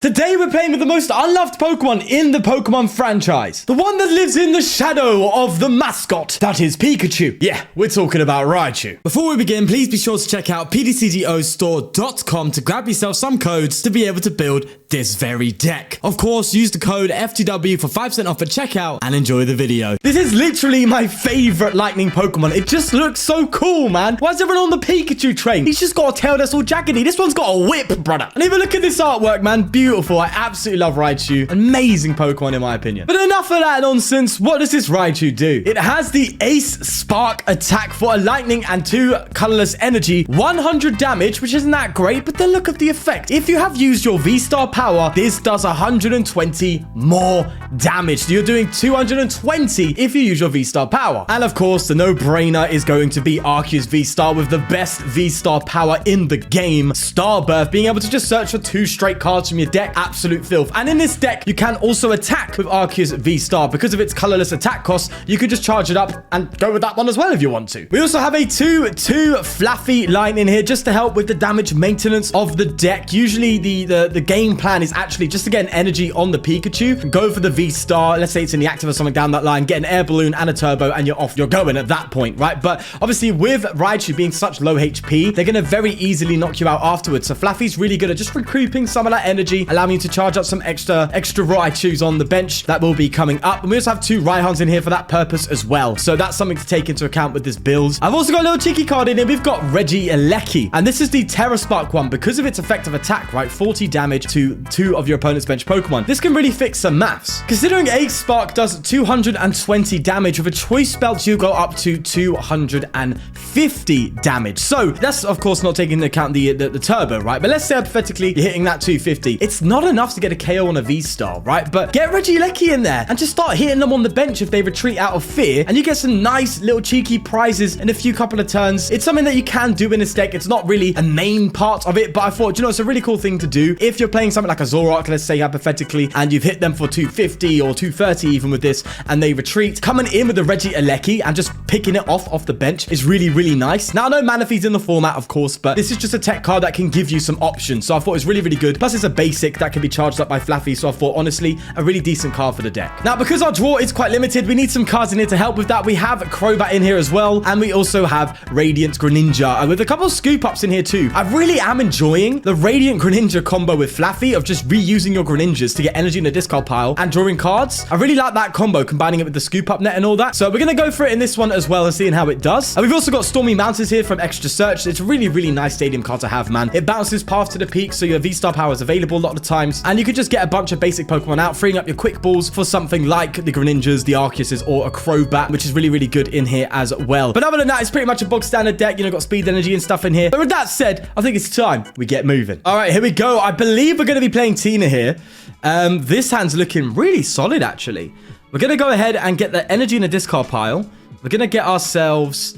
Today we're playing with the most unloved Pokemon in the Pokemon franchise. The one that lives in the shadow of the mascot. That is Pikachu. Yeah, we're talking about Raichu. Before we begin, please be sure to check out ptcgo to grab yourself some codes to be able to build this very deck. Of course, use the code FTW for 5% off at checkout and enjoy the video. This is literally my favorite lightning Pokemon. It just looks so cool, man. Why is everyone on the Pikachu train? He's just got a tail that's all jaggedy. This one's got a whip, brother. And even look at this artwork, man. Beautiful. I absolutely love Raichu. Amazing Pokemon in my opinion. But enough of that nonsense. What does this Raichu do? It has the Ace Spark attack for a lightning and 2 colorless energy. 100 damage, which isn't that great, but then look at the effect. If you have used your V-Star power, this does 120 more damage. So you're doing 220 if you use your V-Star power. And of course, the no-brainer is going to be Arceus V-Star with the best V-Star power in the game. Starbirth, being able to just search for 2 straight cards from your deck. Absolute filth. And in this deck, you can also attack with Arceus V-Star. Because of its colorless attack cost, you could just charge it up and go with that one as well if you want to. We also have a 2/2 Flaaffy line in here just to help with the damage maintenance of the deck. Usually the game plan is actually just to get an energy on the Pikachu, go for the V-Star, let's say it's in the active or something down that line, get an Air Balloon and a Turbo and you're off. You're going at that point, right? But obviously with Raichu being such low HP, they're going to very easily knock you out afterwards. So Flaffy's really good at just recouping some of that energy, allowing you to charge up some extra Raichus on the bench that will be coming up. And we also have 2 Raihans in here for that purpose as well. So that's something to take into account with this build. I've also got a little cheeky card in here. We've got Regieleki. And this is the Terra Spark one because of its effective attack, right? 40 damage to 2 of your opponent's bench Pokemon. This can really fix some maths. Considering Ace Spark does 220 damage, with a Choice Belt, you go up to 250 damage. So that's, of course, not taking into account the Turbo, right? But let's say hypothetically you're hitting that 250. It's not enough to get a KO on a V-Star, right? But get Regieleki in there and just start hitting them on the bench if they retreat out of fear, and you get some nice little cheeky prizes in a few couple of turns. It's something that you can do in this deck. It's not really a main part of it, but I thought, you know, it's a really cool thing to do. If you're playing something like a Zoroark, let's say hypothetically, and you've hit them for 250 or 230 even with this, and they retreat, coming in with the Regieleki and just picking it off the bench is really, really nice. Now, I know Manaphy's in the format, of course, but this is just a tech card that can give you some options. So I thought it was really, really good. Plus, it's a basic that can be charged up by Flaaffy. So I thought, honestly, a really decent card for the deck. Now, because our draw is quite limited, we need some cards in here to help with that. We have Crobat in here as well. And we also have Radiant Greninja with a couple of scoop ups in here too. I really am enjoying the Radiant Greninja combo with Flaaffy of just reusing your Greninjas to get energy in the discard pile and drawing cards. I really like that combo, combining it with the Scoop Up Net and all that. So we're going to go for it in this one as well and seeing how it does. And we've also got Stormy Mountains here from Extra Search. It's a really, really nice stadium card to have, man. It bounces path to the peak, so your V-Star power is available a lot of the times. And you could just get a bunch of basic Pokemon out, freeing up your quick balls for something like the Greninjas, the Arceuses, or a Crobat, which is really, really good in here as well. But other than that, it's pretty much a bog standard deck. You know, got speed, energy, and stuff in here. But with that said, I think it's time we get moving. All right, here we go. I believe we're going to be playing Tina here. This hand's looking really solid, actually. We're going to go ahead and get the energy in the discard pile. We're going to get ourselves...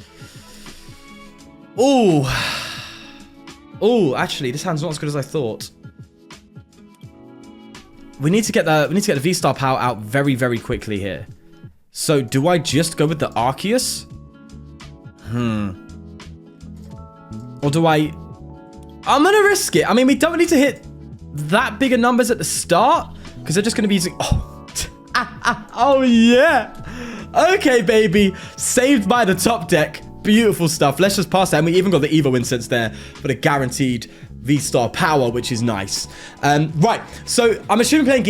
Oh, actually, this hand's not as good as I thought. We need to get the V-Star power out very, very quickly here. So, do I just go with the Arceus? Or do I... I'm going to risk it. I mean, we don't need to hit that bigger numbers at the start, because they're just going to be using... Oh, yeah. Okay, baby. Saved by the top deck. Beautiful stuff. Let's just pass that. And we even got the Evo Incense there for the guaranteed V-Star power, which is nice. Right. So I'm assuming playing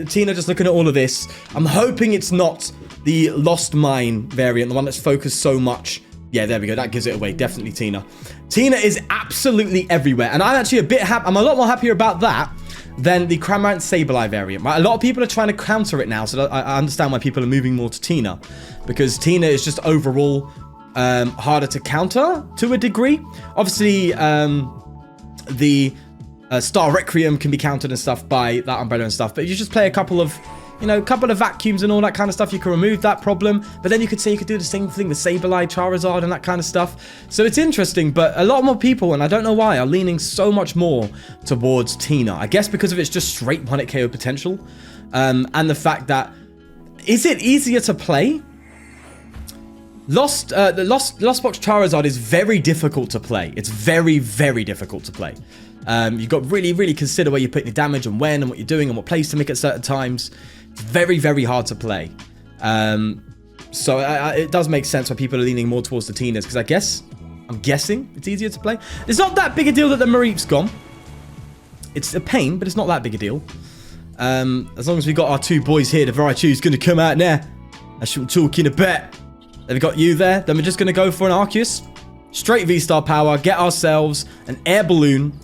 Tina, just looking at all of this. I'm hoping it's not the Lost Mine variant, the one that's focused so much. Yeah, there we go. That gives it away. Definitely Tina. Tina is absolutely everywhere. And I'm actually I'm a lot more happier about that than the Cramorant Sableye variant, right? A lot of people are trying to counter it now, so I understand why people are moving more to Tina, because Tina is just overall harder to counter to a degree. Obviously, the Star Requiem can be countered and stuff by that umbrella and stuff, but you just play a couple of vacuums and all that kind of stuff, you can remove that problem. But then you could say you could do the same thing with Sableye, Charizard, and that kind of stuff. So it's interesting, but a lot more people, and I don't know why, are leaning so much more towards Tina. I guess because of its just straight 1-hit KO potential, and the fact that, is it easier to play? The Lost Box Charizard is very difficult to play. It's very, very difficult to play. You've got to really consider where you're putting your damage and when and what you're doing and what plays to make at certain times. It's very, very hard to play. So it does make sense why people are leaning more towards the Tinas, because I'm guessing it's easier to play. It's not that big a deal that the Mareep's gone. It's a pain, but it's not that big a deal. As long as we got our two boys here, the Raichu's going to come out now. That's what I'm talking about. They've got you there. Then we're just going to go for an Arceus. Straight V-Star power. Get ourselves an Air Balloon.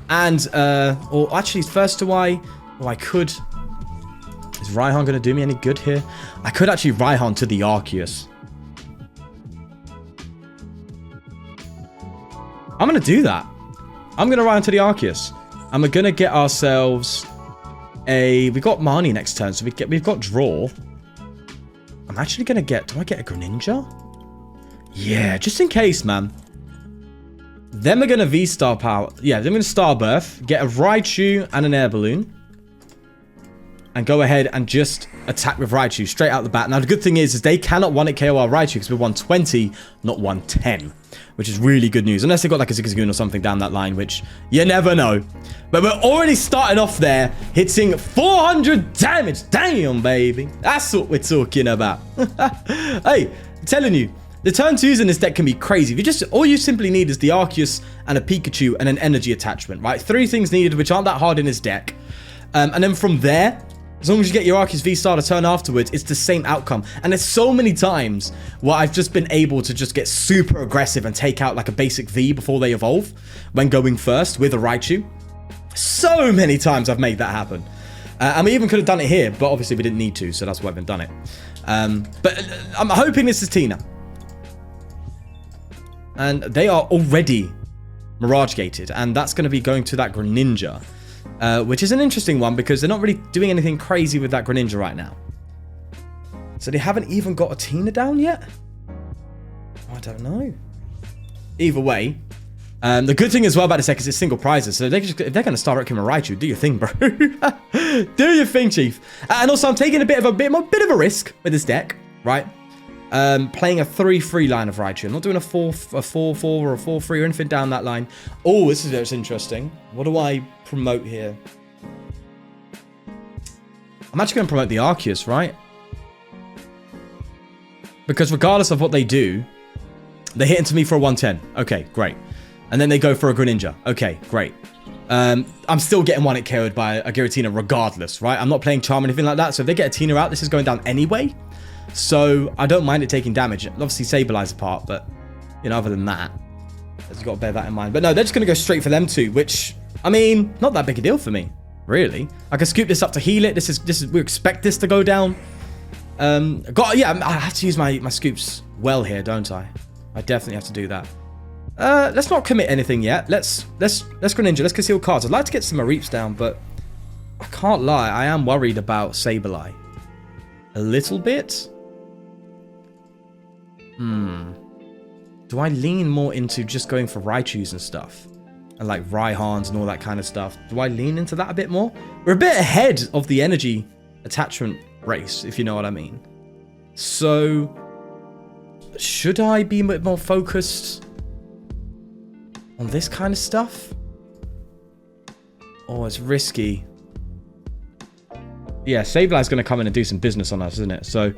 And, or actually, first do I could... Is Raihan going to do me any good here? I could actually Raihan to the Arceus. I'm going to do that. I'm going to Raihan to the Arceus. And we're going to get ourselves a... We've got Marnie next turn, so we've got draw. I'm actually going to get... Do I get a Greninja? Yeah, just in case, man. Then we're going to V-Star power. Yeah, then we're going to Star Birth. Get a Raichu and an Air Balloon. And go ahead and just attack with Raichu straight out the bat. Now, the good thing is they cannot 1-hit KO our Raichu because we're 120, not 110. Which is really good news. Unless they got like a Zigzagoon or something down that line, which you never know. But we're already starting off there, hitting 400 damage. Damn, baby. That's what we're talking about. Hey, I'm telling you. The turn 2s in this deck can be crazy. All you simply need is the Arceus and a Pikachu and an energy attachment, right? 3 things needed, which aren't that hard in this deck. And then from there, as long as you get your Arceus V-Star to turn afterwards, it's the same outcome. And there's so many times where I've just been able to just get super aggressive and take out like a basic V before they evolve when going first with a Raichu. So many times I've made that happen. And we even could have done it here, but obviously we didn't need to, so that's why I haven't done it. But I'm hoping this is Tina. And they are already Mirage Gated, and that's going to be going to that Greninja. Which is an interesting one because they're not really doing anything crazy with that Greninja right now. So they haven't even got a Tina down yet? I don't know. Either way. The good thing as well about this deck is it's single prizes. So if they're going to start wrecking a Raichu, do your thing, bro. Do your thing, Chief. And also I'm taking a bit of a risk with this deck, right? Playing a 3-3 line of Raichu. I'm not doing a 4-4 or a 4-3 or anything down that line. Oh, this is interesting. What do I promote here? I'm actually going to promote the Arceus, right? Because regardless of what they do, they hit into me for a 110. Okay, great. And then they go for a Greninja. Okay, great. I'm still getting 1-hit KO'd by a Giratina regardless, right? I'm not playing Charm or anything like that. So if they get a Tina out, this is going down anyway. So I don't mind it taking damage. Obviously Sableye apart, but you know, other than that, you've got to bear that in mind. But no, they're just going to go straight for them too, which I mean, not that big a deal for me, really. I can scoop this up to heal it. This is we expect this to go down. Yeah, I have to use my scoops well here, don't I? I definitely have to do that. Let's not commit anything yet. Let's Greninja. Let's conceal cards. I'd like to get some Mareeps down, but I can't lie. I am worried about Sableye a little bit. Do I lean more into just going for Raichus and stuff? And like Raihans and all that kind of stuff. Do I lean into that a bit more? We're a bit ahead of the energy attachment race, if you know what I mean. So, should I be a bit more focused on this kind of stuff? Oh, it's risky. Yeah, Sableye's going to come in and do some business on us, isn't it? So,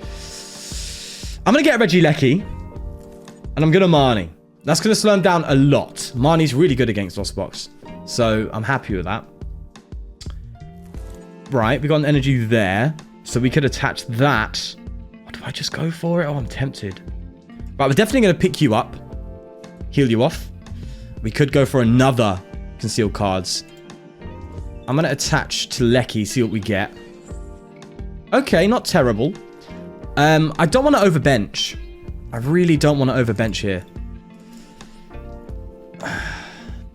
I'm going to get a Regieleki. And I'm going to Marnie. That's going to slow him down a lot. Marnie's really good against Lost Box. So, I'm happy with that. Right, we got an energy there. So, we could attach that. Or do I just go for it? Oh, I'm tempted. Right, we're definitely going to pick you up. Heal you off. We could go for another concealed cards. I'm going to attach to Lecky, see what we get. Okay, not terrible. I don't want to overbench. I really don't want to overbench here.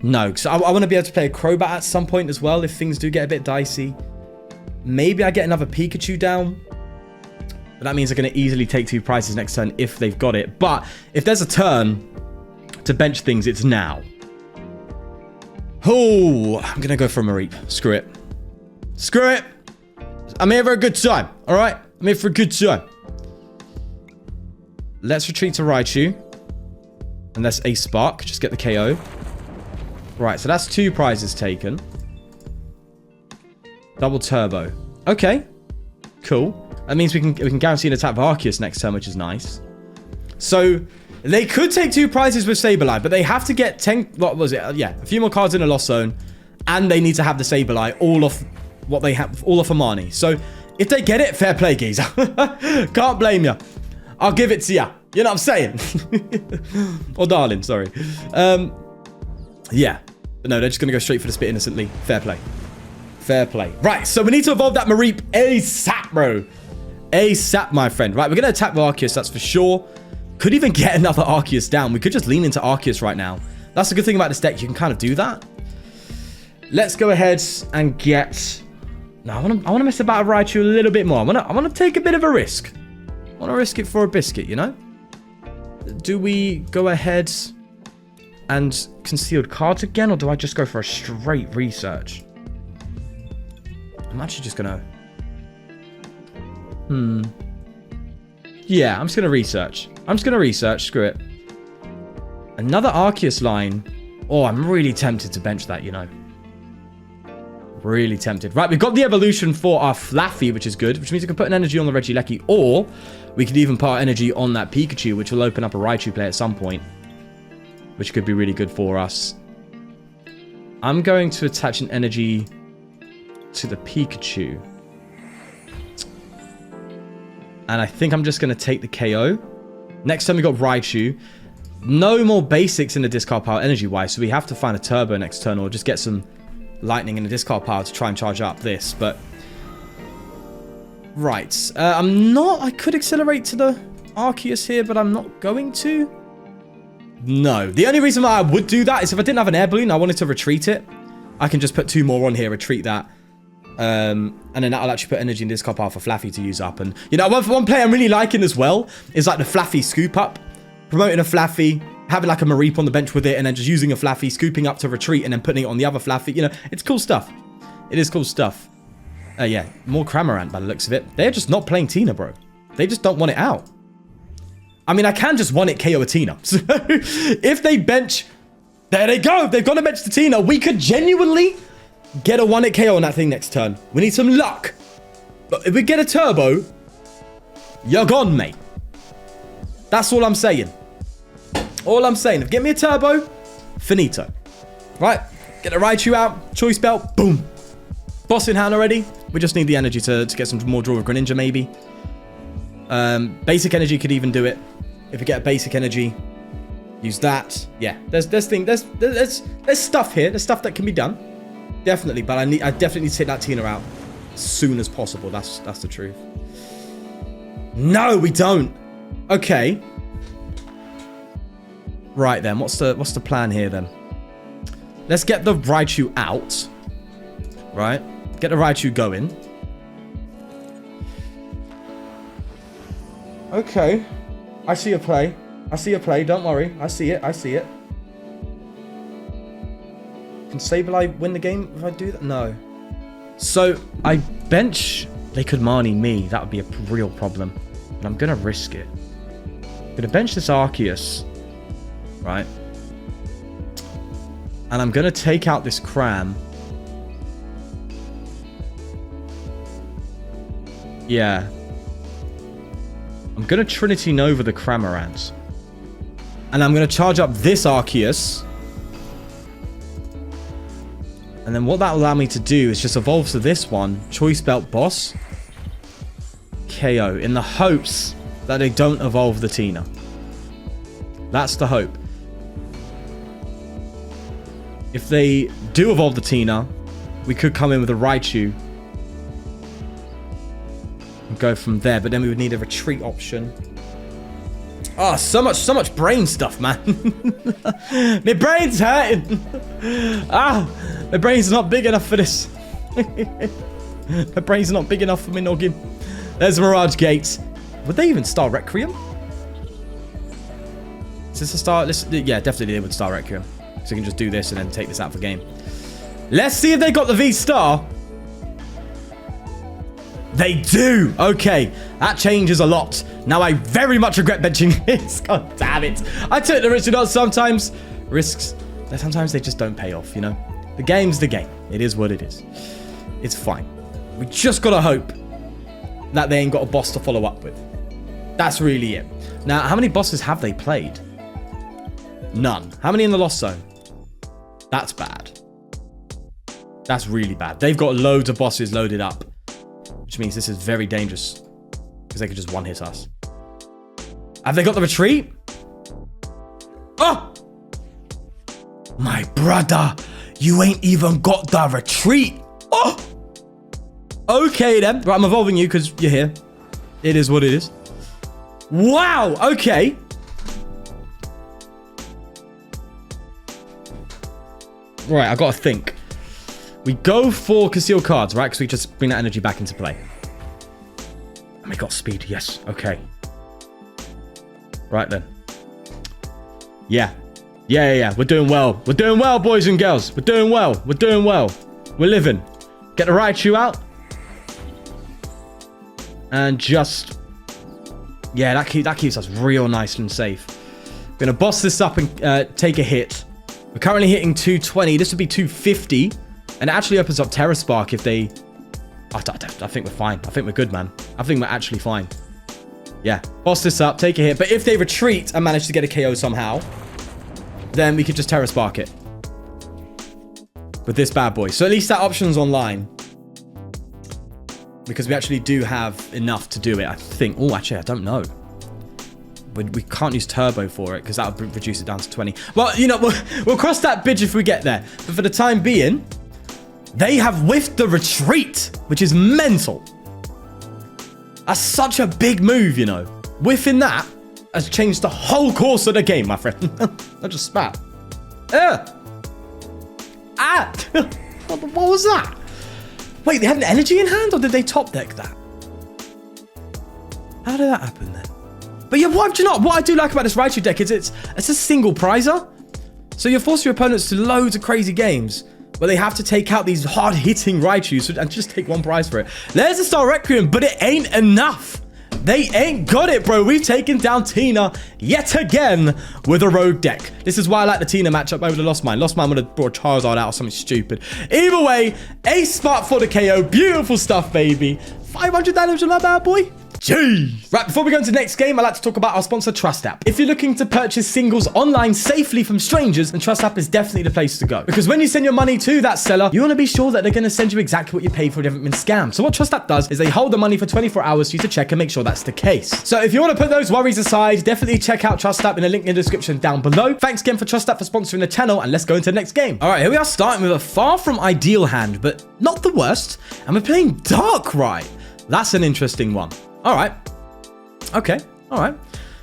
No, because I want to be able to play a Crobat at some point as well if things do get a bit dicey. Maybe I get another Pikachu down. But that means they're going to easily take 2 prizes next turn if they've got it. But if there's a turn to bench things, it's now. Oh, I'm going to go for a Mareep. Screw it. Screw it. I'm here for a good time. All right? I'm here for a good time. Let's retreat to Raichu. And let's a Spark. Just get the KO. Right, so that's 2 prizes taken. Double Turbo. Okay. Cool. That means we can guarantee an attack for Arceus next turn, which is nice. So, they could take 2 prizes with Sableye, but they have to get 10... What was it? Yeah, a few more cards in a Lost Zone. And they need to have the Sableye all off what they have, all off of Marnie. So, if they get it, fair play, geezer. Can't blame you. I'll give it to you. You know what I'm saying? Or darling, sorry. Yeah. But no, they're just going to go straight for the spit innocently. Fair play. Fair play. Right, so we need to evolve that Mareep ASAP, bro. ASAP, my friend. Right, we're going to attack with Arceus, that's for sure. Could even get another Arceus down. We could just lean into Arceus right now. That's the good thing about this deck. You can kind of do that. Let's go ahead and get... No, I want to mess about with Raichu a little bit more. I want to take a bit of a risk. I want to risk it for a biscuit, you know? Do we go ahead and concealed cards again, or do I just go for a straight research? I'm actually just going to... Yeah, I'm just going to research. Screw it. Another Arceus line. Oh, I'm really tempted to bench that, you know. Really tempted. Right, we've got the evolution for our Flaaffy, which is good, which means we can put an energy on the Regieleki, or we could even put our energy on that Pikachu, which will open up a Raichu play at some point, which could be really good for us. I'm going to attach an energy to the Pikachu. And I think I'm just going to take the KO. Next time we got Raichu. No more basics in the discard pile energy-wise, so we have to find a turbo next turn, or just get some lightning in the discard pile to try and charge up this, but... Right. I could accelerate to the Arceus here, but I'm not going to. No. The only reason why I would do that is if I didn't have an Air Balloon, I wanted to retreat it. I can just put 2 more on here, retreat that. And then that'll actually put energy in this discard pile for Flaaffy to use up. And, you know, one play I'm really liking as well is like the Flaaffy Scoop Up. Promoting a Flaaffy, having like a Mareep on the bench with it, and then just using a Flaaffy, scooping up to retreat, and then putting it on the other Flaaffy. You know, it's cool stuff. It is cool stuff. Yeah, more Cramorant by the looks of it. They're just not playing Tina, bro. They just don't want it out. I mean, I can just one-hit KO a Tina. So, if they bench... There they go. They've got to bench the Tina. We could genuinely get a one-hit KO on that thing next turn. We need some luck. But if we get a turbo, you're gone, mate. That's all I'm saying. All I'm saying. If you get me a turbo, finito. Right? Get the Raichu out. Choice Belt. Boom. Boss in hand already. We just need the energy to get some more draw with Greninja, maybe. Basic energy could even do it. If we get a basic energy, use that. Yeah. There's stuff here. There's stuff that can be done. Definitely. But I definitely need to take that Tina out as soon as possible. That's the truth. No, we don't. Okay. Right then, what's the plan here then? Let's get the Raichu out. Right? Get the Raichu going. Okay. I see a play. Don't worry. I see it. Can Sableye win the game if I do that? No. So, I bench... They could Marnie me. That would be a real problem. But I'm going to risk it. I'm going to bench this Arceus. Right? And I'm going to take out this Cram. Yeah. I'm going to Trinity Nova the Cramorant. And I'm going to charge up this Arceus. And then what that will allow me to do is just evolve to this one. Choice Belt Boss. KO. In the hopes that they don't evolve the Tina. That's the hope. If they do evolve the Tina, we could come in with a Raichu. And go from there. But then we would need a retreat option. Oh, so much brain stuff, man. My brain's hurting. My brain's not big enough for this. My brain's not big enough for me noggin. There's Mirage Gates. Would they even start Requiem? Is this a start? Yeah, definitely they would start Requiem. So we can just do this and then take this out for game. Let's see if they got the V-Star. They do. Okay, that changes a lot. Now I very much regret benching this. God damn it. I took the risk. You know, sometimes they just don't pay off, you know. The game's the game. It is what it is. It's fine. We just got to hope that they ain't got a boss to follow up with. That's really it. Now, how many bosses have they played? None. How many in the Lost Zone? That's bad. That's really bad. They've got loads of bosses loaded up, which means this is very dangerous because they could just one-hit us. Have they got the retreat? Oh! My brother, you ain't even got the retreat. Oh! Okay then. Right, I'm evolving you because you're here. It is what it is. Wow, okay. Right, I gotta think. We go for concealed cards, right? Because we just bring that energy back into play. And we got speed, yes, okay. Right then. Yeah. Yeah. We're doing well. We're doing well, boys and girls. We're doing well. We're doing well. We're living. Get the Raichu out. And just... yeah, that keeps us real nice and safe. We're going to boss this up and take a hit. We're currently hitting 220. This would be 250. And it actually opens up Terra Spark if they... I think we're fine. I think we're good, man. I think we're actually fine. Yeah. Boss this up, take a hit. But if they retreat and manage to get a KO somehow, then we could just Terra Spark it. With this bad boy. So at least that option's online. Because we actually do have enough to do it, I think. Oh, actually, I don't know. We can't use turbo for it because that would reduce it down to 20. Well, you know, we'll cross that bridge if we get there. But for the time being, they have whiffed the retreat, which is mental. That's such a big move, you know. Whiffing that has changed the whole course of the game, my friend. I just spat. What was that? Wait, they had an energy in hand, or did they top deck that? How did that happen then? But yeah, what I do like about this Raichu deck is it's a single prizer. So you force your opponents to loads of crazy games where they have to take out these hard-hitting Raichus and just take one prize for it. There's a Star Requiem, but it ain't enough. They ain't got it, bro. We've taken down Tina yet again with a rogue deck. This is why I like the Tina matchup over the Lost Mine. Lost Mine would have brought Charizard out or something stupid. Either way, ace spot for the KO. Beautiful stuff, baby. 500 damage on that bad boy. Jeez. Right, before we go into the next game, I'd like to talk about our sponsor, Trust App. If you're looking to purchase singles online safely from strangers, then Trust App is definitely the place to go. Because when you send your money to that seller, you want to be sure that they're going to send you exactly what you paid for. It haven't been scammed. So what Trust App does is they hold the money for 24 hours for you to check and make sure that's the case. So if you want to put those worries aside, definitely check out Trust App in the link in the description down below. Thanks again for Trust App for sponsoring the channel, and let's go into the next game. All right, here we are starting with a far from ideal hand, but not the worst. And we're playing Darkrai. That's an interesting one. All right. Okay, all right.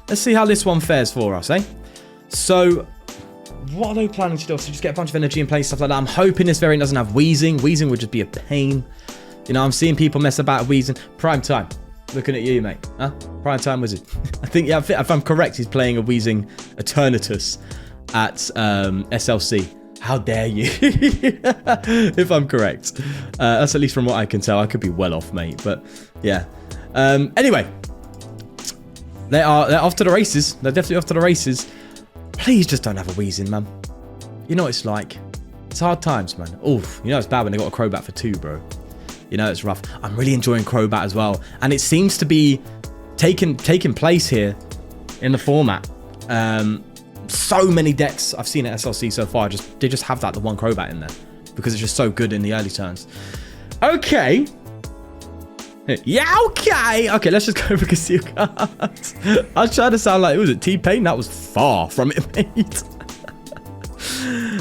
Let's see how this one fares for us, eh? So, what are they planning to do? So just get a bunch of energy in place, stuff like that. I'm hoping this variant doesn't have Wheezing. Wheezing would just be a pain. You know, I'm seeing people mess about with Wheezing. Prime Time. Looking at you, mate. Huh? Prime Time Wizard. I think, yeah, if I'm correct, he's playing a Wheezing Eternatus at SLC. How dare you? If I'm correct. That's at least from what I can tell. I could be well off, mate. But, yeah. Anyway. They're off to the races. They're definitely off to the races. Please just don't have a Wheezing, man. You know what it's like. It's hard times, man. Oof. You know it's bad when they got a Crobat for 2, bro. You know it's rough. I'm really enjoying Crobat as well. And it seems to be taking place here in the format. So many decks I've seen at SLC so far, they just have the one Crobat in there. Because it's just so good in the early turns. Okay. Yeah, okay. Okay, let's just go for concealed cards. I was trying to sound like, was it T-Pain? That was far from it, mate.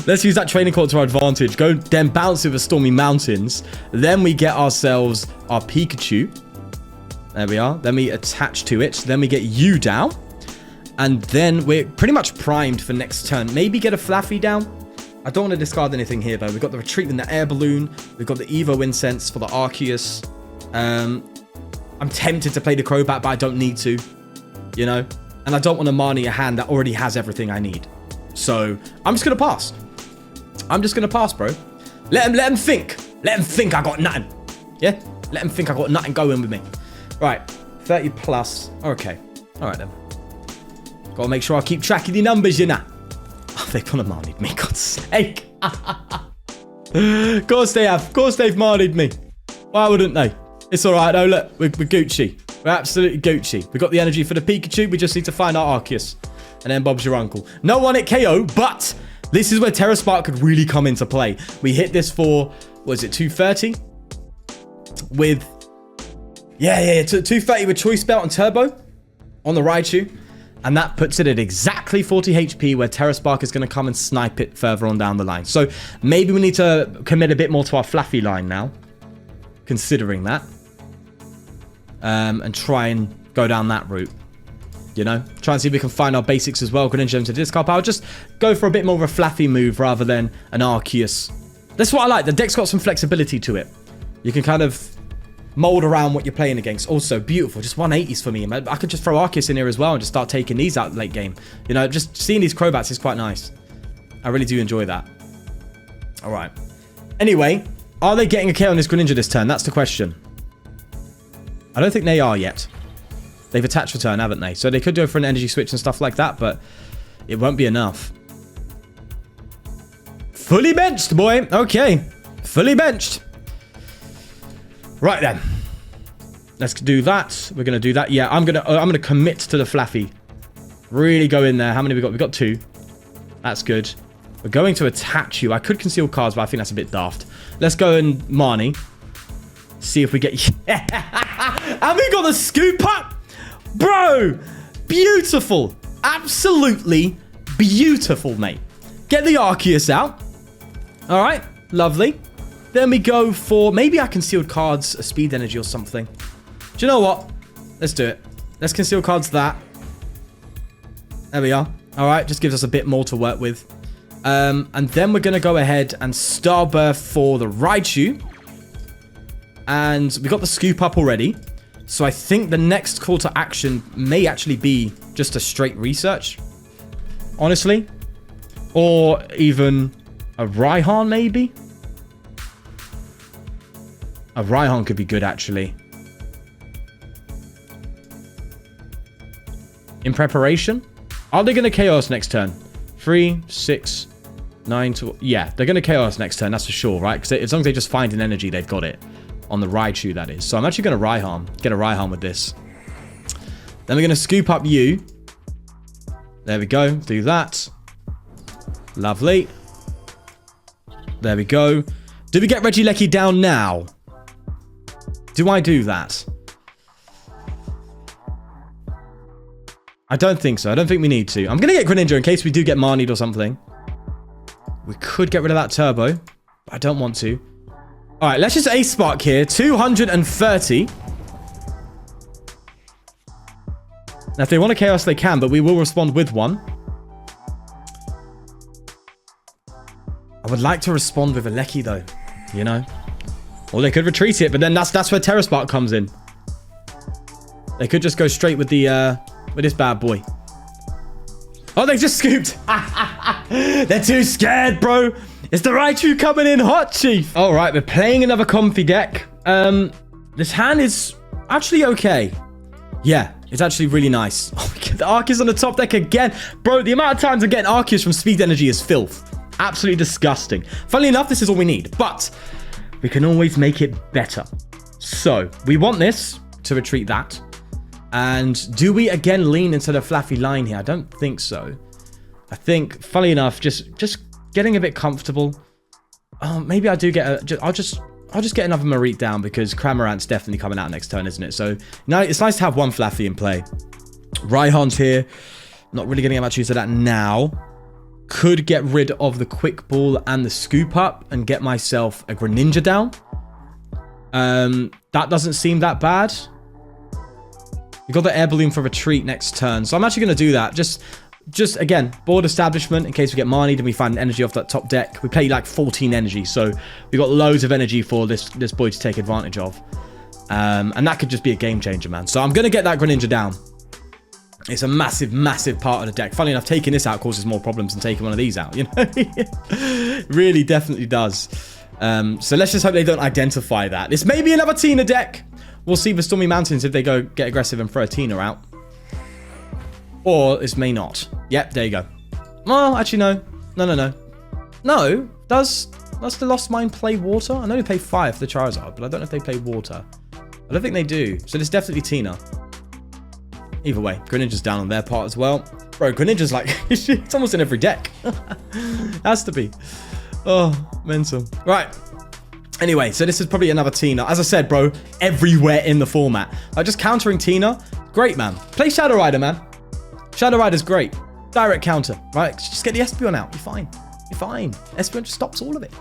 Let's use that training court to our advantage. Go then bounce over Stormy Mountains. Then we get ourselves our Pikachu. There we are. Then we attach to it. Then we get you down. And then we're pretty much primed for next turn. Maybe get a Flaaffy down. I don't want to discard anything here, though. We've got the retreat in the Air Balloon. We've got the Evo Incense for the Arceus. I'm tempted to play the Crobat, but I don't need to, you know? And I don't want to Marnie a hand that already has everything I need. So, I'm just going to pass. I'm just going to pass, bro. Let him think. Let him think I got nothing. Yeah? Let them think I got nothing going with me. Right, 30 plus. Okay. All right, then. Got to make sure I keep track of the numbers, you know. Oh, they've gone and Marnied me, God's sake. Of course they have. Of course they've Marnied me. Why wouldn't they? It's all right, though. Look, we're Gucci. We're absolutely Gucci. We've got the energy for the Pikachu. We just need to find our Arceus. And then Bob's your uncle. No one at KO, but this is where Terra Spark could really come into play. We hit this for, what is it, 230? With, yeah, 230 with Choice Belt and Turbo on the Raichu. And that puts it at exactly 40 HP, where Terra Spark is going to come and snipe it further on down the line. So maybe we need to commit a bit more to our Flaaffy line now, considering that. And try and go down that route. You know, try and see if we can find our basics as well. Greninja into discard power. Just go for a bit more of a Flaaffy move rather than an Arceus. That's what I like. The deck's got some flexibility to it. You can kind of mold around what you're playing against. Also, beautiful. Just 180s for me. I could just throw Arceus in here as well and just start taking these out late game. You know, just seeing these Crobats is quite nice. I really do enjoy that. All right. Anyway, are they getting a KO on this Greninja this turn? That's the question. I don't think they are yet. They've attached return, haven't they? So they could go for an energy switch and stuff like that, but it won't be enough. Fully benched, boy. Okay. Fully benched. Right then. Let's do that. We're going to do that. Yeah, I'm gonna commit to the Flaaffy. Really go in there. How many we got? We got 2. That's good. We're going to attach you. I could conceal cards, but I think that's a bit daft. Let's go and Marnie. See if we get... And we got the Scoop Up. Bro, beautiful. Absolutely beautiful, mate. Get the Arceus out. All right, lovely. Then we go for, maybe I concealed cards, a speed energy or something. Do you know what? Let's do it. Let's conceal cards that. There we are. All right, just gives us a bit more to work with. And then we're going to go ahead and Starbirth for the Raichu. And we got the Scoop Up already. So I think the next call to action may actually be just a straight research. Honestly. Or even a Raihan, maybe? A Raihan could be good, actually. In preparation? Are they going to KO us next turn? 3, 6, 9... Yeah, they're going to KO us next turn, that's for sure, right? Because as long as they just find an energy, they've got it. On the Raichu, that is. So I'm actually going to Raihan. Get a Raihan with this. Then we're going to Scoop Up you. There we go. Do that. Lovely. There we go. Do we get Regieleki down now? Do I do that? I don't think so. I don't think we need to. I'm going to get Greninja in case we do get Marnied or something. We could get rid of that Turbo. But I don't want to. All right, let's just Ace Spark here. 230. Now, if they want to Chaos, they can, but we will respond with one. I would like to respond with a Lecky, though. You know? Or they could retreat it, but then that's where Terra Spark comes in. They could just go straight with the with this bad boy. Oh, they just scooped. They're too scared, bro. It's the Raichu coming in hot, Chief. All right, we're playing another comfy deck. This hand is actually okay. Yeah, it's actually really nice. Oh, we get the Arceus on the top deck again. Bro, the amount of times I'm getting Arceus from Speed Energy is filth. Absolutely disgusting. Funnily enough, this is all we need, but we can always make it better. So, we want this to retreat that. And do we again lean into the Flaaffy line here? I don't think so. I think, funnily enough, just getting a bit comfortable. Maybe I do get a... I'll just get another Mareep down because Cramorant's definitely coming out next turn, isn't it? So, now it's nice to have one Flaaffy in play. Raihan's here. Not really getting much use of that now. Could get rid of the Quick Ball and the Scoop Up and get myself a Greninja down. That doesn't seem that bad. We got the Air Balloon for retreat next turn. So I'm actually going to do that. Just again, board establishment in case we get Marnied and we find energy off that top deck. We play like 14 energy. So we got loads of energy for this boy to take advantage of. And that could just be a game changer, man. So I'm going to get that Greninja down. It's a massive, massive part of the deck. Funnily enough, taking this out causes more problems than taking one of these out, you know? Really definitely does. So let's just hope they don't identify that. This may be another Tina deck. We'll see the Stormy Mountains if they go get aggressive and throw a Tina out. Or this may not. Yep, there you go. Well, actually, no. No, does the Lost Mine play water? I know they play fire for the Charizard, but I don't know if they play water. I don't think they do. So it's definitely Tina. Either way, Greninja's down on their part as well. Bro, Greninja's like, it's almost in every deck. Has to be. Oh, mental. Right. Anyway, so this is probably another Tina. As I said, bro, everywhere in the format. Like, just countering Tina, great, man. Play Shadow Rider, man. Shadow Rider's great. Direct counter, right? Just get the Espeon out. You're fine. You're fine. Espeon just stops all of it.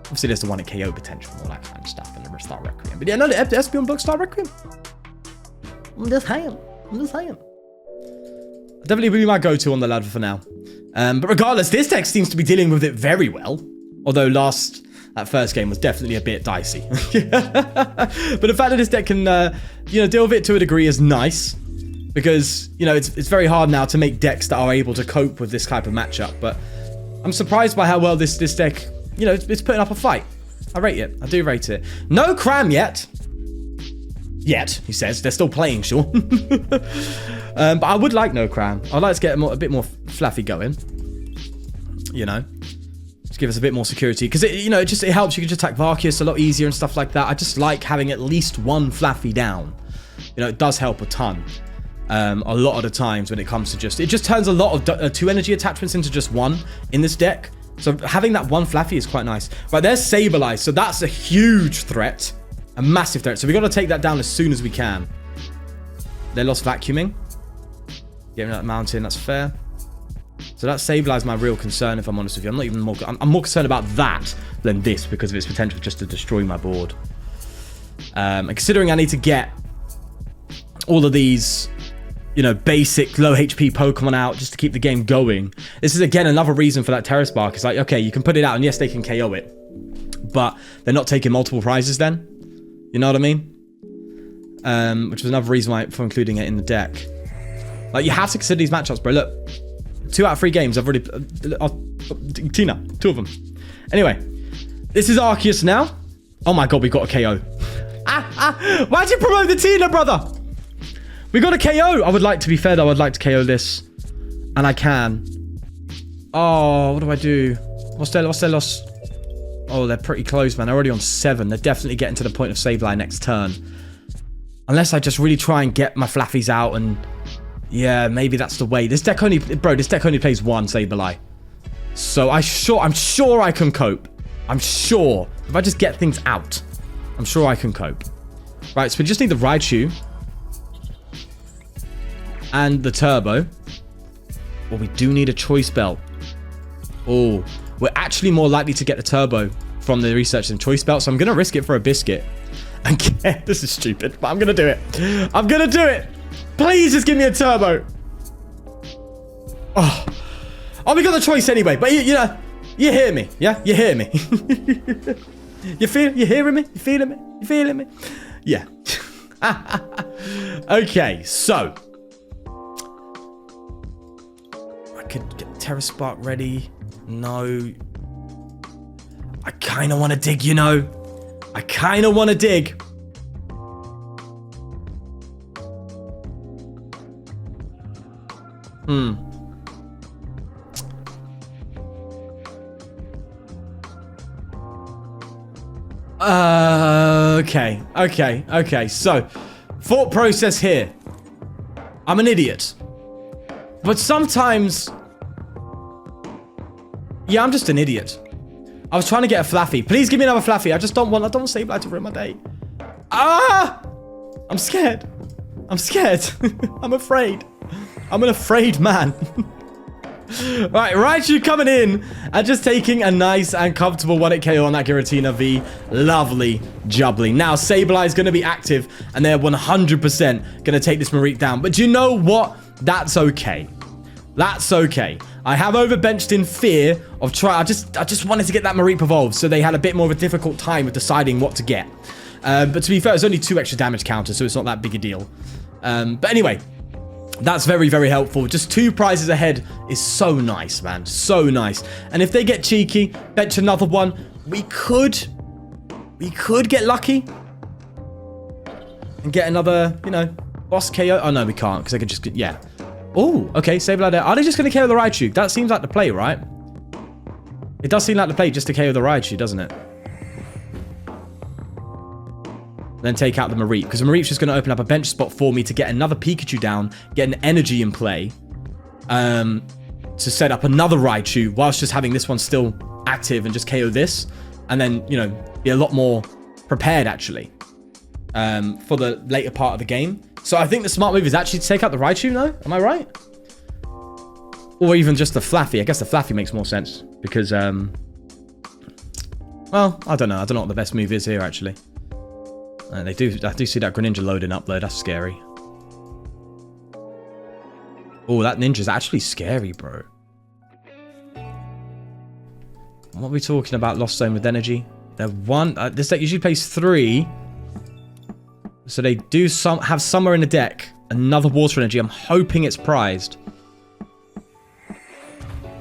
Obviously, there's the one at KO potential and all that kind of stuff, and the Star Requiem. But yeah, no, the Espeon blocks Star Requiem. I'm just saying. Definitely be my go-to on the ladder for now. But regardless, this deck seems to be dealing with it very well. Although that first game was definitely a bit dicey. But the fact that this deck can, deal with it to a degree is nice. Because, it's very hard now to make decks that are able to cope with this type of matchup. But I'm surprised by how well this deck, it's putting up a fight. I rate it. I do rate it. No Cram yet. Yet, he says. They're still playing, sure. But I would like no Cram. I'd like to get a bit more Flaaffy going. Just give us a bit more security. Because, it helps. You can just attack Arceus a lot easier and stuff like that. I just like having at least one Flaaffy down. It does help a ton. A lot of the times when it comes to it just turns a lot of 2 energy attachments into just 1 in this deck. So having that one Flaaffy is quite nice. Right, there's Sableye. So that's a huge threat. A massive threat. So we got to take that down as soon as we can. They lost vacuuming. Getting that mountain. That's fair. So that Sableye is my real concern, if I'm honest with you. I'm more concerned about that than this because of its potential just to destroy my board. And considering I need to get all of these, basic low HP Pokemon out just to keep the game going. This is, again, another reason for that Terra Spark. It's like, okay, you can put it out, and yes, they can KO it. But they're not taking multiple prizes then. You know what I mean? Which was another reason for including it in the deck. Like, you have to consider these matchups, bro. Look, 2 out of 3 games, I've already... Tina, 2 of them. Anyway, this is Arceus now. Oh my god, we got a KO. Why'd you promote the Tina, brother? We got a KO. I would like, to be fair, though, I'd like to KO this. And I can. Oh, what do I do? What's their loss? Oh, they're pretty close, man. They're already on 7. They're definitely getting to the point of Sableye next turn. Unless I just really try and get my Flaffies out and... Yeah, maybe that's the way. This deck only... Bro, this deck only plays 1 Sableye. So I'm sure I can cope. I'm sure. If I just get things out, I'm sure I can cope. Right, so we just need the Raichu. And the Turbo. Well, we do need a Choice Belt. Oh, we're actually more likely to get the Turbo from the research than Choice Belt, so I'm going to risk it for a Biscuit. And this is stupid, but I'm going to do it. I'm going to do it. Please just give me a Turbo. Oh, we got the choice anyway, but you hear me, yeah? You hear me. You hearing me? You feeling me? You feeling me? Yeah. Okay, so. I could get Terra Spark ready. No. I kind of want to dig, I kind of want to dig. Okay. So, thought process here. I'm an idiot. But sometimes... Yeah, I'm just an idiot. I was trying to get a Flaaffy. Please give me another Flaaffy. I don't want Sableye to ruin my day. I'm scared. I'm afraid. I'm an afraid man. Right, Raichu coming in and just taking a nice and comfortable 1-hit KO on that Giratina V. Lovely jubbly. Now, Sableye is going to be active and they're 100% going to take this Mareep down. But do you know what? That's okay. That's okay. I have overbenched in fear of trying. I just wanted to get that Mareep evolved, so they had a bit more of a difficult time with deciding what to get. But to be fair, it's only 2 extra damage counters, so it's not that big a deal. But anyway, that's very, very helpful. Just 2 prizes ahead is so nice, man. So nice. And if they get cheeky, bench another one, we could get lucky and get another, you know, boss KO. Oh, no, we can't, because I could just, yeah. Oh, okay, Sableye there. Are they just going to KO the Raichu? That seems like the play, right? It does seem like the play just to KO the Raichu, doesn't it? Then take out the Mareep, because the Mareep's just going to open up a bench spot for me to get another Pikachu down, get an energy in play, to set up another Raichu, whilst just having this one still active and just KO this, and then, you know, be a lot more prepared, actually, for the later part of the game. So I think the smart move is actually to take out the Raichu, no? Am I right? Or even just the Flaaffy. I guess the Flaaffy makes more sense, because, well, I don't know. I don't know what the best move is here, actually. I do see that Greninja loading up, though. That's scary. Oh, that ninja's actually scary, bro. What are we talking about? Lost Zone with energy. They're one. This deck usually plays 3. So they do have somewhere in the deck another water energy. I'm hoping it's prized.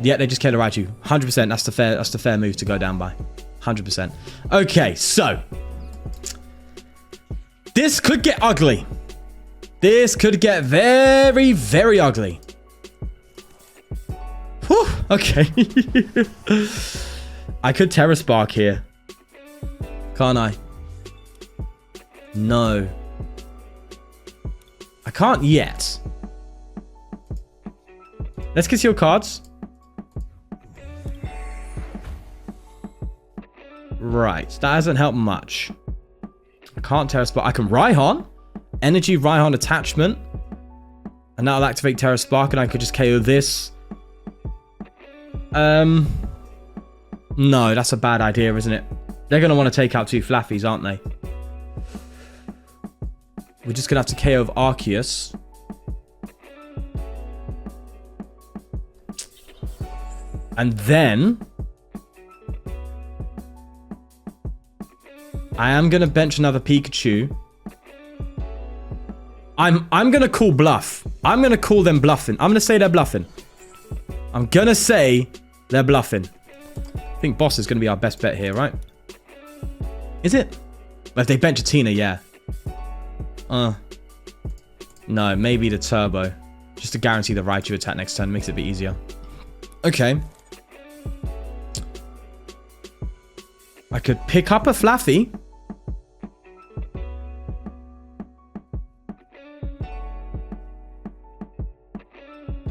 Yeah, they just killed a Raichu. 100%. That's the fair move to go down by. 100%. Okay, so this could get ugly. This could get very, very ugly. Whew, okay. I could Terra Spark here. Can't I? No. I can't yet. Let's conceal cards. Right. That hasn't helped much. I can't Terra Spark. I can Raihan. Energy Raihan attachment. And that'll activate Terra Spark, and I could just KO this. No, that's a bad idea, isn't it? They're going to want to take out 2 Flaaffys, aren't they? We're just going to have to KO of Arceus. And then I am going to bench another Pikachu. I'm going to call bluff. I'm going to call them bluffing. I'm going to say they're bluffing. I'm going to say they're bluffing. I think boss is going to be our best bet here, right? Is it? Well, if they bench a Tina, yeah. No, maybe the turbo. Just to guarantee the Raichu attack next turn. Makes it a bit easier. Okay. I could pick up a Flaaffy.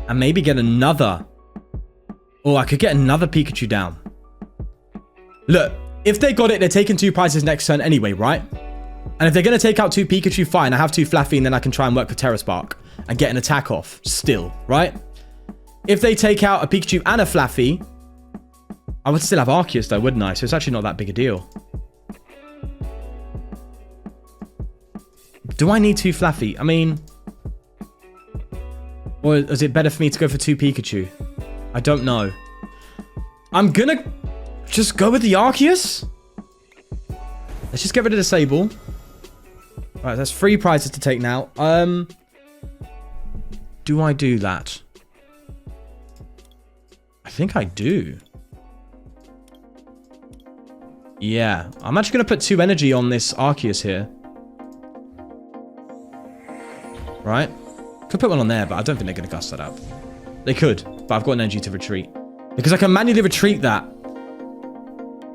And maybe get another. Oh, I could get another Pikachu down. Look, if they got it, they're taking 2 prizes next turn anyway, right? And if they're going to take out 2 Pikachu, fine. I have 2 Flaaffy, and then I can try and work for Terra Spark and get an attack off still, right? If they take out a Pikachu and a Flaaffy, I would still have Arceus, though, wouldn't I? So it's actually not that big a deal. Do I need 2 Flaaffy? I mean, or is it better for me to go for 2 Pikachu? I don't know. I'm going to just go with the Arceus. Let's just get rid of the Sable. Alright, that's 3 prizes to take now. Do I do that? I think I do. Yeah. I'm actually going to put 2 energy on this Arceus here. Right? Could put one on there, but I don't think they're going to gust that up. They could, but I've got an energy to retreat. Because I can manually retreat that.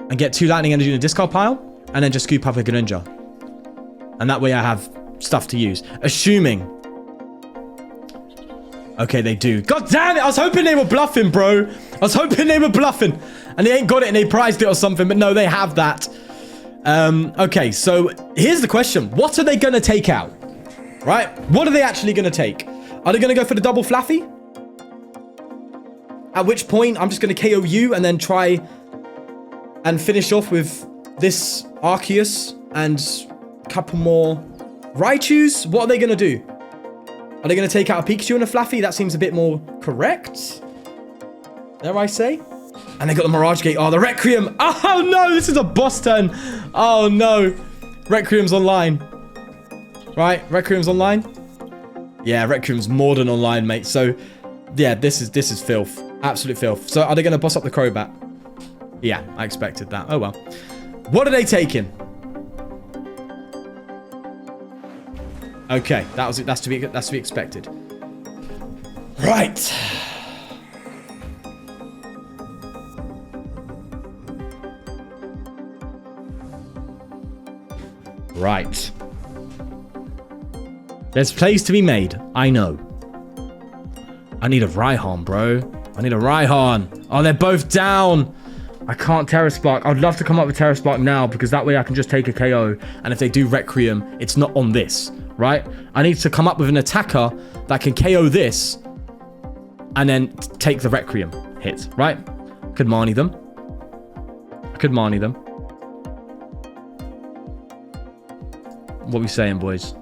And get 2 lightning energy in a discard pile. And then just scoop up a Greninja. And that way I have stuff to use. Assuming. Okay, they do. God damn it! I was hoping they were bluffing, bro. I was hoping they were bluffing. And they ain't got it and they prized it or something. But no, they have that. Okay, so here's the question. What are they going to take out? Right? What are they actually going to take? Are they going to go for the double Flaaffy? At which point, I'm just going to KO you and then try and finish off with this Arceus and a couple more Raichus. What are they going to do? Are they going to take out a Pikachu and a Flaaffy? That seems a bit more correct. Dare I say? And they got the Mirage Gate. Oh, the Requiem. Oh, no. This is a boss turn. Oh, no. Requiem's online. Right? Requiem's online? Yeah, Requiem's more than online, mate. So, yeah, this is filth. Absolute filth. So, are they going to boss up the Crobat? Yeah, I expected that. Oh, well. What are they taking? Okay, that's to be expected. Right. Right. There's plays to be made. I know. I need a Raihan, bro. I need a Raihan. Oh, they're both down. I can't Terra Spark. I'd love to come up with Terra Spark now because that way I can just take a KO. And if they do Requiem, it's not on this, right? I need to come up with an attacker that can KO this and then take the Requiem hit, right? I could Marnie them. What are we saying, boys?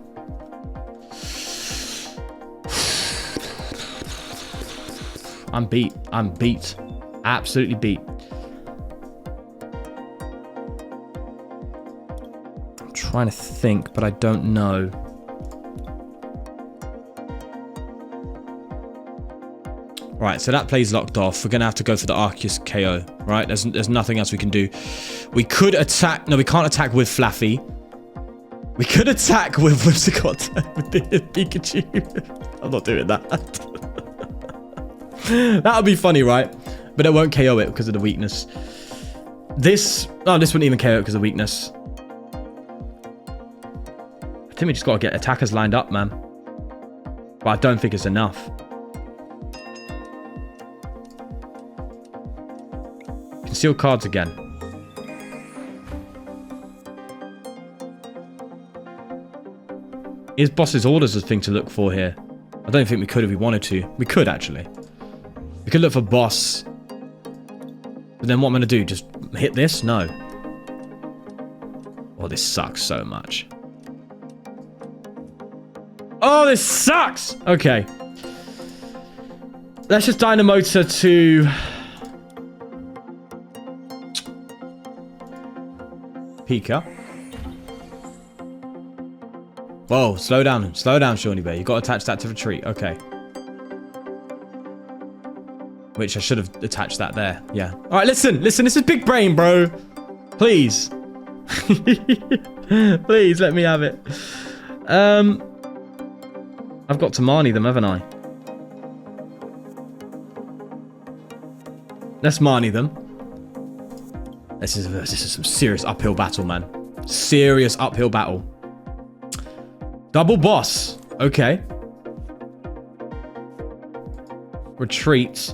I'm beat. Absolutely beat. I'm trying to think, but I don't know. Right, so that play's locked off. We're going to have to go for the Arceus KO, right? There's nothing else we can do. We could attack... No, we can't attack with Flaaffy. We could attack with Pikachu. I'm not doing that. That would be funny, right? But it won't KO it because of the weakness. This wouldn't even KO it because of weakness. I think we just got to get attackers lined up, man. But I don't think it's enough. Conceal cards again. Is boss's orders a thing to look for here? I don't think we could if we wanted to. We could, actually. We could look for boss. But then what am I going to do? Just hit this? No. Oh, this sucks so much. Oh, this sucks! Okay. Let's just Dynamotor to... Pika. Whoa, slow down, Shawnee Bear. You got to attach that to retreat. Okay. Which I should have attached that there. Yeah. All right, listen. This is big brain, bro. Please. Please, let me have it. I've got to Marnie them, haven't I? Let's Marnie them. This is some serious uphill battle, man. Serious uphill battle. Double boss. Okay. Retreat.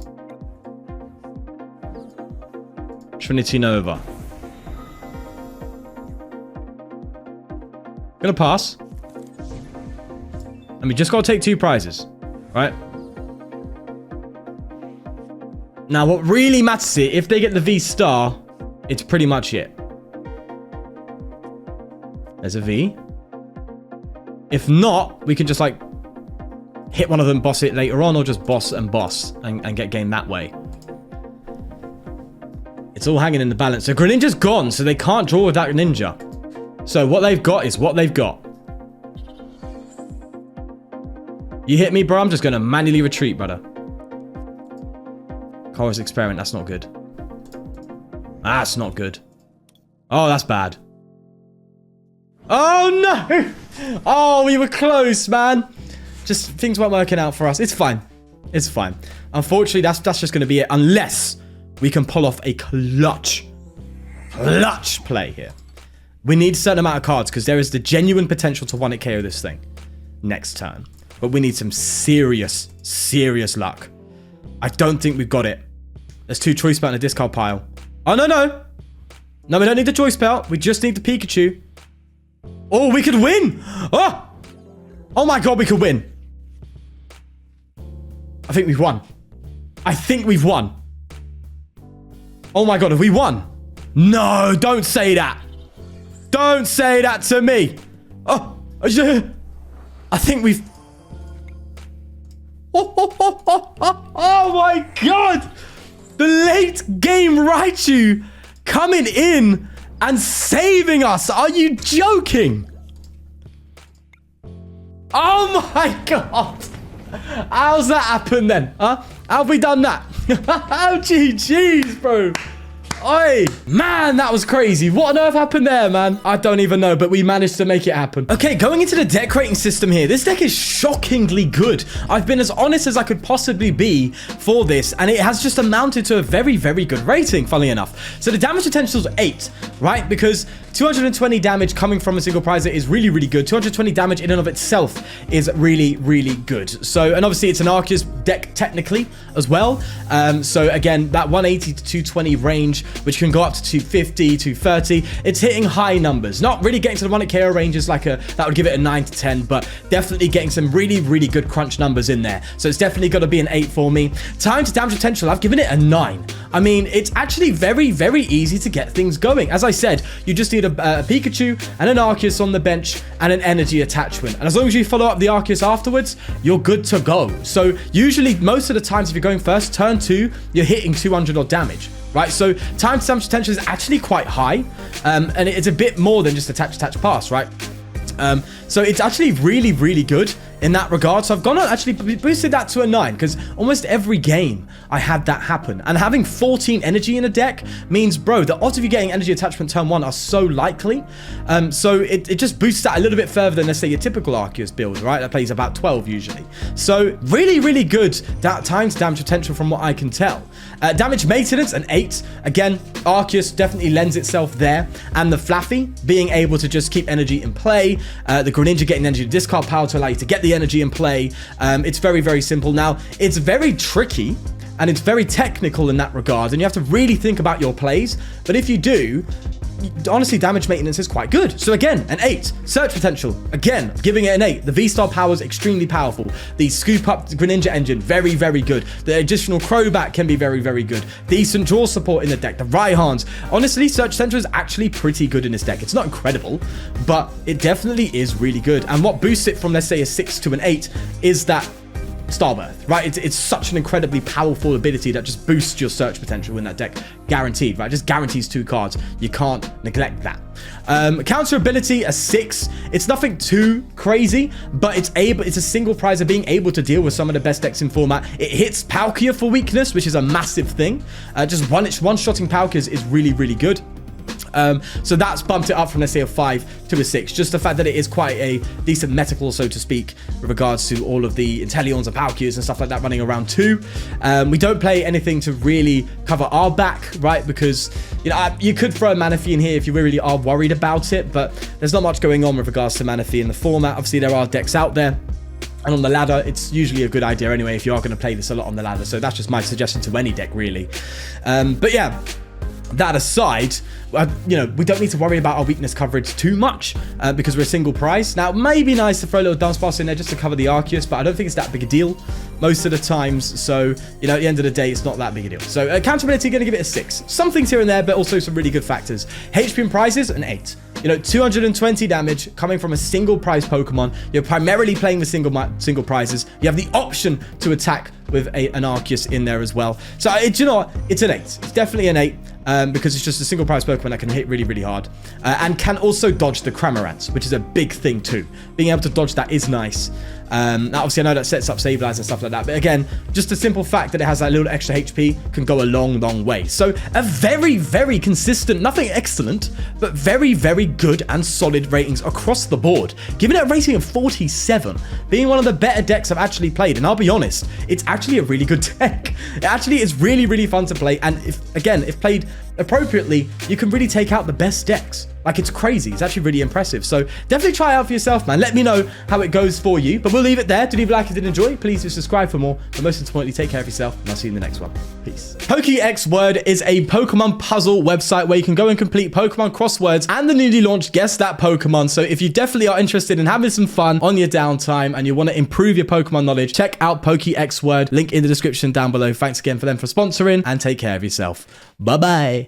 Trinity Nova. Gonna pass. And we just gotta take 2 prizes. Right? Now, what really matters here, if they get the V-Star, it's pretty much it. There's a V. If not, we can just, like, hit one of them, boss it later on, or just boss and get game that way. It's all hanging in the balance. So Greninja's gone, so they can't draw with that Greninja. So what they've got is what they've got. You hit me, bro, I'm just going to manually retreat, brother. Chorus Experiment, that's not good. That's not good. Oh, that's bad. Oh, no! Oh, we were close, man. Just things weren't working out for us. It's fine. It's fine. Unfortunately, that's just going to be it. Unless we can pull off a clutch play here. We need a certain amount of cards because there is the genuine potential to one-hit KO this thing next turn. But we need some serious luck. I don't think we've got it. There's 2 Choice Belt in a discard pile. Oh, no. No, we don't need the Choice Belt. We just need the Pikachu. Oh, we could win. Oh my God, we could win. I think we've won. Oh my God, have we won? No, don't say that. Don't say that to me. Oh, I think we've... Oh my God. The late game Raichu coming in and saving us. Are you joking? Oh my God. How's that happened then? Huh? How have we done that? Oh, GG's, bro. Oi, man, that was crazy. What on earth happened there, man? I don't even know, but we managed to make it happen. Okay, going into the deck rating system here. This deck is shockingly good. I've been as honest as I could possibly be for this, and it has just amounted to a very, very good rating, funnily enough. So the damage potential is 8, right? Because 220 damage coming from a single prizer is really, really good. 220 damage in and of itself is really, really good. So, and obviously it's an Arceus deck technically as well. So again, that 180 to 220 range, which can go up to 250, 230, it's hitting high numbers. Not really getting to the 1 KO ranges like that would give it a 9 to 10, but definitely getting some really, really good crunch numbers in there. So it's definitely got to be an 8 for me. Time to damage potential, I've given it a 9. I mean, it's actually very, very easy to get things going. As I said, you just need a Pikachu and an Arceus on the bench and an energy attachment. And as long as you follow up the Arceus afterwards, you're good to go. So usually, most of the times, if you're going first, turn 2, you're hitting 200 odd damage. Right, so time to damage potential is actually quite high, and it's a bit more than just attach, pass, right? So it's actually really, really good in that regard. So I've gone on actually boosted that to a 9 because almost every game I had that happen. And having 14 energy in a deck means, bro, the odds of you getting energy attachment turn 1 are so likely. So it just boosts that a little bit further than, let's say, your typical Arceus build, right? That plays about 12 usually. So really, really good that time to damage potential from what I can tell. Damage maintenance, an 8. Again, Arceus definitely lends itself there. And the Flaaffy being able to just keep energy in play. The Greninja getting energy to discard power to allow you to get the energy in play. It's very, very simple. Now, it's very tricky and it's very technical in that regard. And you have to really think about your plays. But if you do, honestly, damage maintenance is quite good. So again, an 8. Search potential, again, giving it an 8. The V-Star power is extremely powerful. The Scoop Up Greninja engine, very, very good. The additional Crobat can be very, very good. Decent draw support in the deck. The Raihans. Honestly, Search Potential is actually pretty good in this deck. It's not incredible, but it definitely is really good. And what boosts it from, let's say, a 6 to an 8 is that Starbirth, right? It's such an incredibly powerful ability that just boosts your search potential in that deck, guaranteed, right? Just guarantees 2 cards. You can't neglect that. Counter ability, a 6. It's nothing too crazy, but it's a single prizer being able to deal with some of the best decks in format. It hits Palkia for weakness, which is a massive thing. Just one-shotting Palkia is really, really good. So that's bumped it up from, let's say, a 5 to a 6. Just the fact that it is quite a decent metacle, so to speak, with regards to all of the Inteleons and Palkias and stuff like that running around too. We don't play anything to really cover our back, right? Because, you know, you could throw a Manaphy in here if you really are worried about it, but there's not much going on with regards to Manaphy in the format. Obviously, there are decks out there. And on the ladder, it's usually a good idea anyway if you are going to play this a lot on the ladder. So that's just my suggestion to any deck, really. But yeah, that aside, you know, we don't need to worry about our weakness coverage too much because we're a single prize. Now, it may be nice to throw a little Dunsparce in there just to cover the Arceus, but I don't think it's that big a deal most of the times. So, you know, at the end of the day, it's not that big a deal. So, counterability, going to give it a 6. Some things here and there, but also some really good factors. HP and prizes, an 8. You know, 220 damage coming from a single prize Pokemon. You're primarily playing the single prizes. You have the option to attack with an Arceus in there as well. So, do you know what? It's an 8. It's definitely an 8. Because it's just a single prize Pokemon that can hit really, really hard. And can also dodge the Cramorants, which is a big thing too. Being able to dodge that is nice. Now, obviously, I know that sets up Sableye and stuff like that. But again, just the simple fact that it has that little extra HP can go a long, long way. So a very, very consistent, nothing excellent, but very, very good and solid ratings across the board. Giving it a rating of 47, being one of the better decks I've actually played. And I'll be honest, it's actually a really good deck. It actually is really, really fun to play. And if played appropriately, you can really take out the best decks. Like, it's crazy. It's actually really impressive. So definitely try it out for yourself, man. Let me know how it goes for you. But we'll leave it there. Do leave a like if you did enjoy. Please do subscribe for more. But most importantly, take care of yourself. And I'll see you in the next one. Peace. Pokéx Word is a Pokemon puzzle website where you can go and complete Pokemon crosswords and the newly launched Guess That Pokemon. So if you definitely are interested in having some fun on your downtime and you want to improve your Pokemon knowledge, check out Pokéx Word. Link in the description down below. Thanks again for them for sponsoring and take care of yourself. Bye-bye.